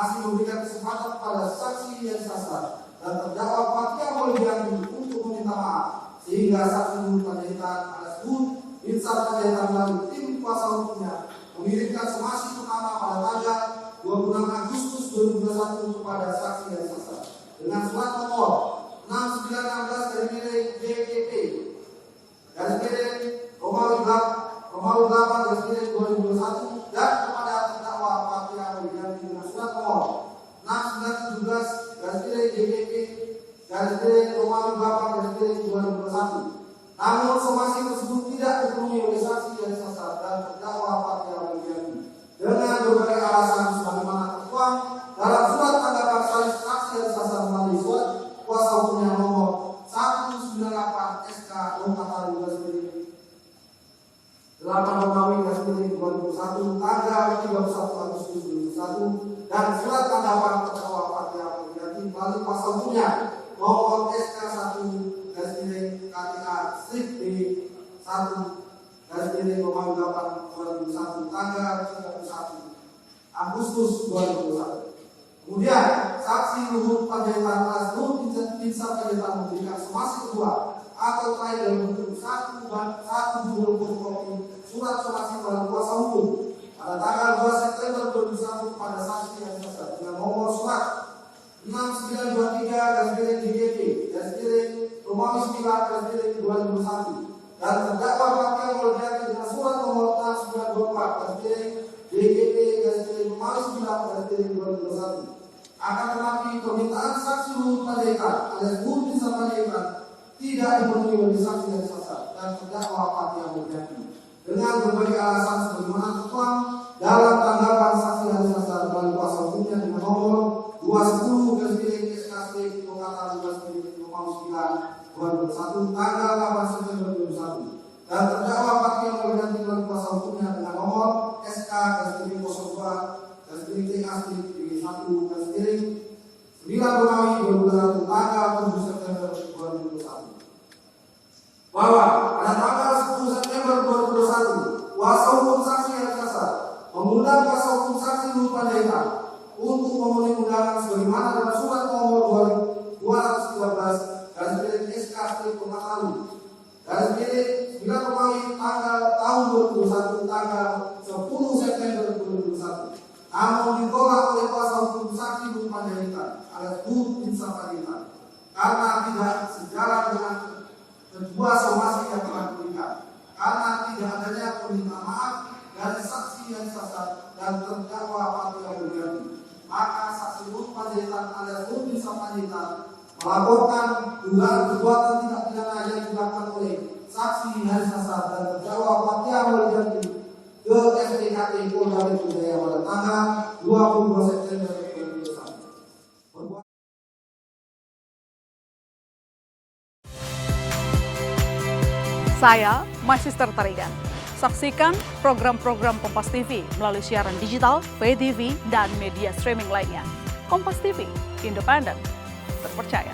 masih memberikan kesempatan kepada saksi yang sasar dan terdakwa Fathia Maulidiyanti untuk meminta maaf, sehingga saksi Luhut Panjaitan alias Luhut Binsar Panjaitan melalui tim kuasa hukumnya mengirimkan somasi pertama pada tanggal 26 Agustus 2021 kepada saksi yang sasar dengan surat nomor 6916 dari milik JKP garis miring Romawi 8 garis miring 2021 dan kepada terdakwa Fathia Maulidiyanti dengan surat nomor 6917 garis miring JKP garis miring Romawi 8 garis miring 2021. Namun somasi tersebut tidak dipenuhi oleh saksi yang sasar dan terdakwa Fathia Maulidiyanti dengan berbagai alasan sebagaimana tertuang dalam surat tanggapan saksi yang sasar melalui surat kuasa hukumnya nomor 198 SK Longkataru garis miring 8 Romawi garis miring 2021 tanggal 31 Agustus 2021 dan surat tanggapan terdakwa Fathia Maulidiyanti melalui kuasa hukumnya nomor SK 1 garis miring KTA strip B 1 garis miring Romawi 8 2021 tanggal 31 Agustus 2021. Kemudian saksi Luhut Panjaitan alias Luhut Binsar Panjaitan memberikan somasi kedua atau terakhir dalam bentuk satu judul fotokopi surat somasi dalam kuasa hukum pada tanggal 2 September 2021 kepada saksi yang sasar dengan nomor surat 6923 garis miring DGP garis miring Romawi 9 garis miring 2021 dan terdakwa Fathia Maulidiyanti dengan surat nomor 6924 garis miring DGP garis miring Romawi 9 garis miring 2021. Akan tetapi permintaan saksi Luhut Panjaitan alias Luhut Binsar Panjaitan tidak dipenuhi oleh saksi yang sasar dan terdakwa Fathia Maulidiyanti dengan berbagai alasan sebagaimana tertuang dalam tanggapan saksi yang sasar dalam kuasa hukumnya dengan nomor 210 garis miring SKSD Longkataru garis miring Romawi 9 2021 tanggal 8 September 2021 dan terdakwa Fathia Maulidiyanti dalam kuasa hukumnya dengan nomor SK garis miring 02 garis miring TASD 1 garis miring 9 Romawi 2021 tanggal 7 September 2021 bahwa pada tanggal 10 September 2021 kuasa hukum saksi yang sasar mengundang kuasa hukum saksi Luhut Panjaitan untuk memenuhi undangan sebagaimana dalam surat nomor 213 garis miring SKSD Longkataru garis miring 9 Romawi tanggal tahun 2021 tanggal 10 September 2021 namun ditolak oleh kuasa hukum saksi Luhut Panjaitan alias Luhut Binsar Panjaitan karena tidak sejalan dengan kedua somasi yang telah diberikan karena tidak adanya permintaan maaf dari saksi yang sasar dan terdakwa Fathia Maulidiyanti, maka saksi Luhut Panjaitan alias Luhut Binsar Panjaitan melaporkan dugaan perbuatan tidak pidana yang dilakukan oleh saksi yang sasar dan terdakwa Fathia Maulidiyanti ke SPKT Polda Metro Jaya pada tanggal 22 September 2021. Saya Magister Tarigan. Saksikan program-program Kompas TV melalui siaran digital, pay TV, dan media streaming lainnya. Kompas TV, independen, terpercaya.